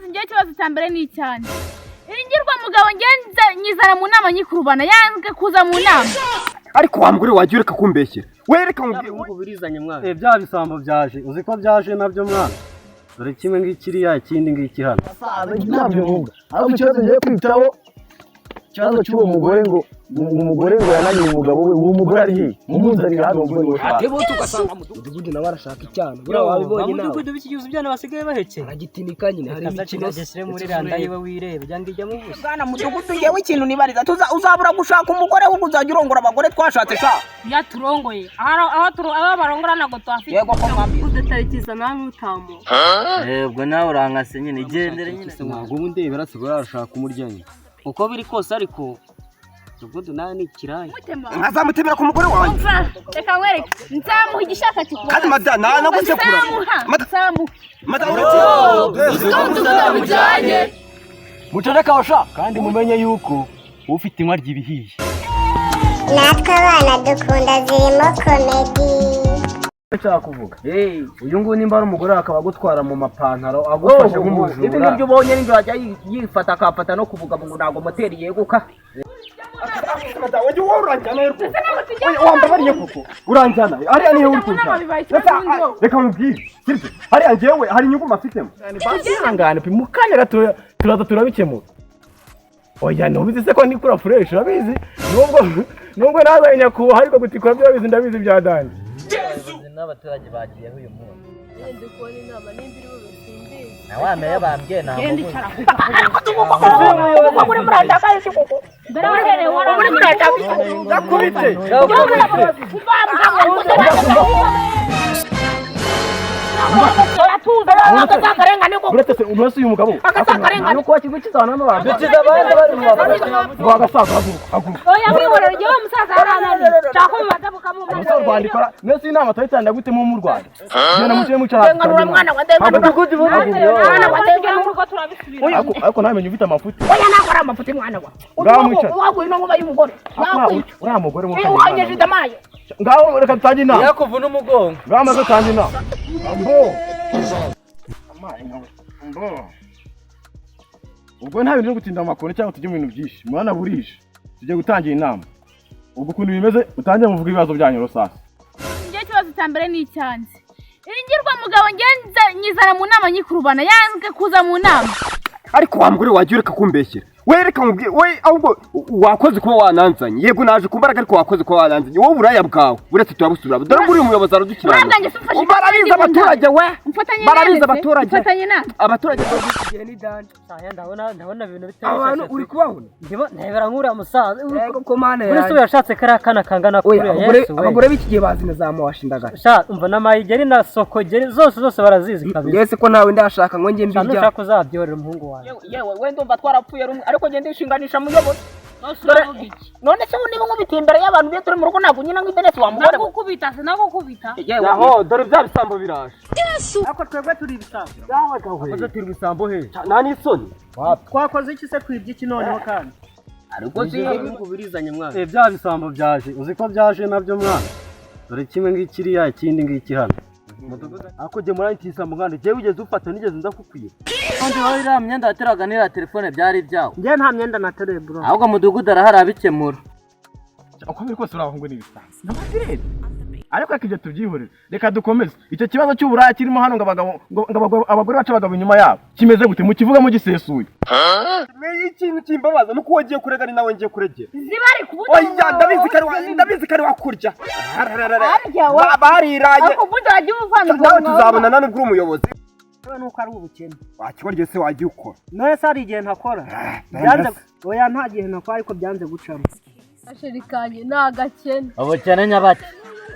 ngiye kibazo cyambere ni cyane. Iringirwa mugabo ngenza nyizana mu nama nyikurubana yanzwe kuza mu nama. Ariko wambure wagiye reka kumbeshyera. Wereka ngo birizanye mwana. Bya bisambo byaje. Uzi ko byaje nabyo mwana. Dore kimwe ngikiriya ikindi ngiki hano. Ntabyo nkuga. Ariko ikibazo ngiye kwitaho ikibazo cy'uwo mugore ngo umugore ngo yananiye umugabo we uwo mugore ari he mumuzanira hano umugore we atebo tugasanga mudugudu nawe arashaka icyana bura wabibonye nawe mudugudu bikigize ibyana basigaye bahetse aragitinika nyine hari imikino gesire muri randa yiwe wirebe byangijya mu busa bwana mudugudu yewe ikintu nibariza uzabura gushaka umugore wo kuzajya urongora abagore twashatse sha ya turongoye aho barongora nago twafite yego ko mwambi udetarikiza namwe utambo ubwo nawe urangase nyine igendere nyine ntabwo ubundi barasigura arashaka umuryango uko biri kose ariko Tugudu nawe ni ikirayi. Nkazamutemera ku mugore wanjye. Reka nkwereke. Nzamuha igishaka cy'ukuri. Kandi madana nagusekura. Mujanye. Mutoreka washa kandi mumenye yuko ufite inkwa ry'ibihiye. Natwe abana dukunda zirimo comedy. Cyaka kuvuga. Uyu nguyu nimba ari umugore akaba gutwara mu mapantaro agufashe nk'umujura. Ibi ngibyo ubonye n'ibyo ajya yifata akafata no kuvuga ngo ntago moteri yeguka. Wajye woranjana yuko. Wambabariye kuko. Uranjana. Ari niyo uri kunjana. Reka mubwire. Sirbe. Hari anjewe hari inyungu mafitemo. Basangane pe mukanya gato turaza turabikemura. Oya no bizi se ko nikura fresh urabizi. Nubwo nawe nyakuba ariko gutikora byo bizi ndabizi bya dani. N'abaturage bagiye uyu munsi. Yende ko ni nama nimbiri bo bisinde. Na wame bambye na. Yende cyara. Muri muranda kandi koko. Mbere wahere wara muri muranda. Gakubite. Uretse umunsi uyu mugabo nuko wakigukiza abantu n'abantu dukiza abandi bari mu bafasha ngo agasaza haguruka oya mwihorera ryo musaza aranani cyako madabuka mu musaza rwandikora nese inama tayitanda gutemo mu Rwanda cyane muciye mucara ngarura mwana wa ndenga mudugudu mwana wa ndenga n'urugo turabisubira ariko namenye ufite amafuti oya nakora amafuti mwana wa ngaho no ngoba y'umugore uriya mugore mu kanya uhanyeje damaye ngaho reka tutange inama yakuvuna umugongo ngaho maze tutange inama ubwo nta bintu byo gutinda amakuru cyangwa tujye mu bintu byinshi mwana burije tujye gutangira inama ubwo kuntu bimeze utangiye muvuga ibibazo byanyu rusasa ngiye kibazo cyambere ni icyanze iringirwa mugabo ngenza nyizana mu nama nyikurubana yanzwe kuza mu nama ariko wambure wagiye reka kumbeshyera wereka mubwire we ahubwo wakoze kuba wananzanye yego naje kumbaraga ariko wakoze kuba wananzanye wowe buraya bwawe buretse turabusubira dore muri umuyobozi aradukirana barabiza abaturage we barabiza abaturage abaturage bagiye ni dance saya ndabona ibintu bitari abantu uri kubahuna ndebera nkura musaza ko mane ya uri yashatse karakana kangana kuri Yesu abagore bikigiye bazina za mawashindaga sha umva namayigeri na sokogeri zose barazizi kabisa Yesu ko nawe ndashaka ngo nge mbijya ndashaka uzabyorera umuhungu wawe yewe wende umva twarapfuye rumwe ariko gende ishinganisha muyobozi none se niba nkubita imbere y'abantu biye turi mu rugo ntabwo nyina nk'ibenesi wamugore nakukubita se nakukubita yaho dore bya bisambo biraje ariko twebwe turi ibisambo yawe gawe akoze turi ibisambo he nta n'isoni twakoze iki se kwibye iki noneho kandi ariko si ngo birizanye mwana bya bisambo byaje uzi ko byaje nabyo mwana dore kimwe ngikiriya ikindi ngiki hano ako je muri isambo ngande je wigeze ufata nigeze ndakukwiye kandi wowe iriya myenda wateraga n'iriya telefone byari ibyawe njye nta myenda natereye bro ahubwo mudugudu arahari abikemura uko biri kose urahungu n'ibisanzwe n'amadirede ariko akije tubyihorera reka dukomeze icyo kibazo cy'uburaya kirimo hano ngo abagore bacu abagabo inyuma yabo kimeze gute mu kivuga mu gisesuye ikintu kimbabaza nuko wagiye kurega ni nawe ngiye kuregera zibari kubuza oya ndabizi kari wakurya bariraye ariko buza wagiye uvana nawe tuzabonana n'ubwo umuyobozi nuko ari ubukene wakibarye se wagiye ukora none se hari igihe ntakora byanze oya nta gihe ntakora ariko byanze gucamo ashirikanye nagakene ubukene nyabaki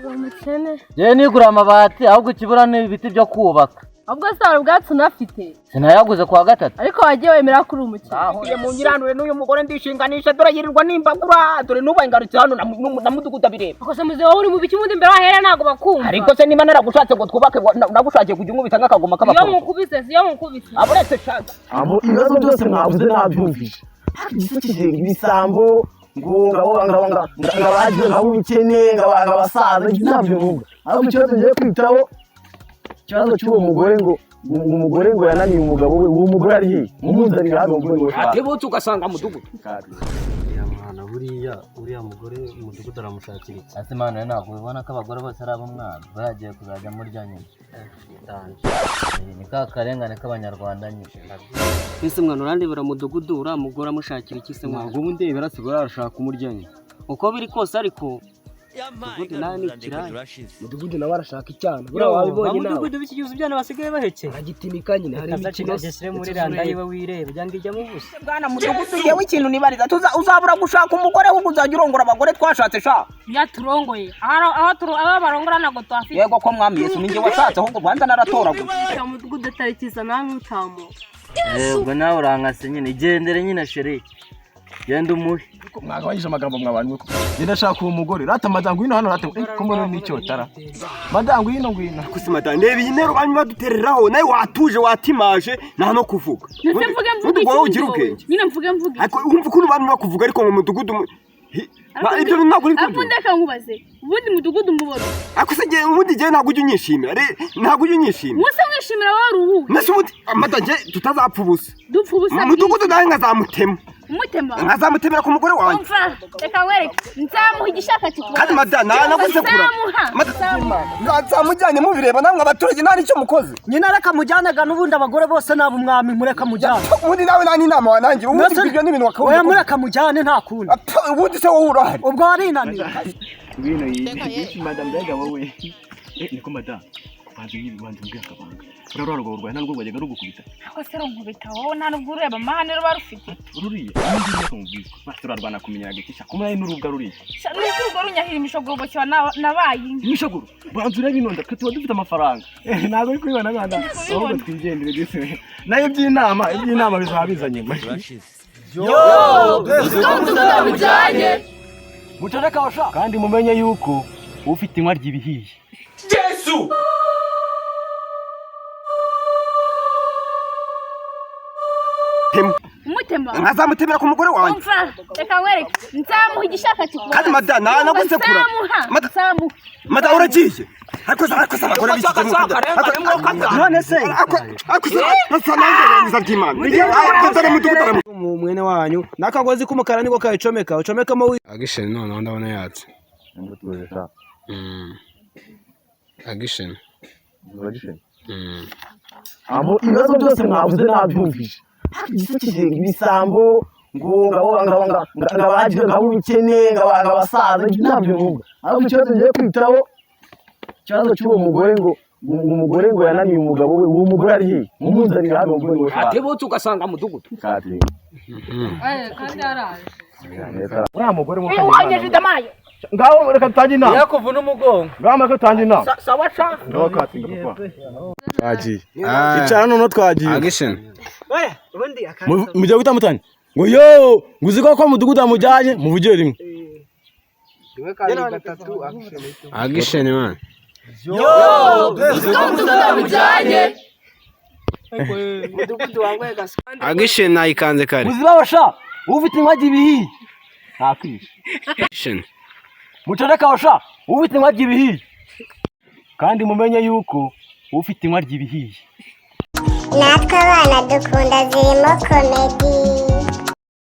umukene je nigura amabati ahubwo ikibura n'ibiti byo kubaka ubwo sara ubwatsi unafite sinayaguze kwa gatatu ariko wagiye wemera kuri umukene ahuye mu nyiranure n'uyu mugore ndishinganisha dore yirirwa nimbagura dore nuba ingarutse hano na mudugudu abireba akose muze wowe uri mu biki mundi imbere wahera nago bakumva ariko se niba naragushatse ngo twubake nagushakiye kujya nkubita nk'akagoma k'abakobwa iyo mukubise aburetse shaga abo ibibazo byose mwavuze nabyumvise gisukije ibisambo ngabagiye nk'ubukene ngabasaza ntabyo nkuga ariko ikibazo ngiye kwitaho ikibazo cy'uwo mugore ngo umugore ngo yananiye umugabo we uwo mugore ari he mumunzanira hano umugore we atebutse ugasanga mudugudu mwana uriya mugore umudugudu aramushakira iki ase mana ntabwo ubona ko abagore bose ari abamwana bagiye kuzajya murya nyine ni ka karengane k'abanyarwanda nyine ese mwana urandebera mudugudu uriya mugore amushakira iki se mwana ntabwo ubu ndebera asigara arashaka umurya nyine uko biri kose ariko mudugudu nawe ni ikiraya mudugudu nawe arashaka icyana buriya wabibonye nawe mudugudu bikigize ibyana basigaye bahekeye agitimika nyine hari imikino se muri randa yiwe wireba cyangwa ijya mu busa bwana mudugudu yewe ikintu nibariza uzabura gushaka umugore wo kuzajya urongora abagore twashatse sha yaturongoye aho barongora ntabwo twafite yego ko mwami Yesu ninjye washatse ahubwo banza naratoraguye mudugudu atarikiza nawe utamo ubwo nawe urankase nyine igendere nyine sheri genda umuhe mwagabanyije amagambo mwabanywe ko ngenda shaka uwo mugore rata madangu hino hano rata ko mbona n'icyotara madangu hino ngwina kusi madame ndeba iyi ntero banyuma dutereraho nawe watuje watimaje nta no kuvuga mvuge nyine mvuge ariko umva ukuntu banyuma kuvuga ariko mu mudugudu ibyo ntabwo uri kuvuga ndeka nkubaze ubundi mudugudu mubona ariko se ubundi gihe ntabwo ujya unyishimira ntabwo ujya unyishimira musa mwishimira wowe uruhu nase ubundi amadange tutazapfa ubusa dupfa ubusa mudugudu nawe nkazamutema nkazamutemera ku mugore wanjye reka nkwereke nzamuha igishaka kikubona kandi madana nagusekura nzamujyanye mubireba namwe abaturage nta nicyo mukoze nyine reka mujyanaga n'ubundi abagore bose nabo umwami mureka mujyane ubundi nawe nta n'inama wanangira ubundi ibyo n'ibintu wakabona oya mureka mujyane nta kundi ubundi se wowe urahari ubwo warinaniye ngwino iyi madame mbega wowe niko madame banze mbwira akabanga urarora urwo rwaye ntabwo bajyaga rugukubita ako se runkubita wowe nta nubwo ureba amahane ruba rufite ruriya n'indi ngiye kumubwira turarwana kumenyera gitisha kumwe n'urubwa ruriya n'urwo runyahira imishogoro cyo nabaye imishogoro banze urebe inonda twe tuba dufite amafaranga ntabwo ari kubibona nkanda ahubwo twigendere dise nayo iby'inama bizaba bizanye mutareka washa kandi mumenye yuko ufite inkwa ry'ibihiye Yesu umutemba nkazamutemera ku mugore wanjye reka nkwereke nzamuha igishaka kikubona kandi madana nagusekura madana uragiye ariko se abagore none se mwene wanyu n'akagozi k'umukara niko kayicomeka ucomekamo agisheni noneho ndabona yatse agisheni abo ibibazo byose mwavuze nabyumvise igisukije ibisambo ngo ngabagiwe ngabukene ngabasaza ntabyo numva ariko ikibazo ngiye kwitaho ikibazo cy'uwo mugore ngo umugore ngo yananiye umugabo we uwo mugore ari he mumunzanira hano umugore we atebutse ugasanga mudugudu kandi araje uriya mugore uhanyeje idamaye ngaho reka tutange inama yakuvuna umugongo ngaho reka tutange inama sawa cha ngaho katinga papa twagiye icara noneho twagiye agisheni mujya guta mutani ngo yo nguzi ko mudugudu amujyanye muvugire rimwe agisheni man agisheni nayikanze kare muzibabasha ufite inkwa ry'ibihiye ntakwishe agisheni mutareka washa ufite inkwa ry'ibihiye kandi mumenye yuko ufite inkwa ry'ibihiye natwe abana dukunda zirimo komedi.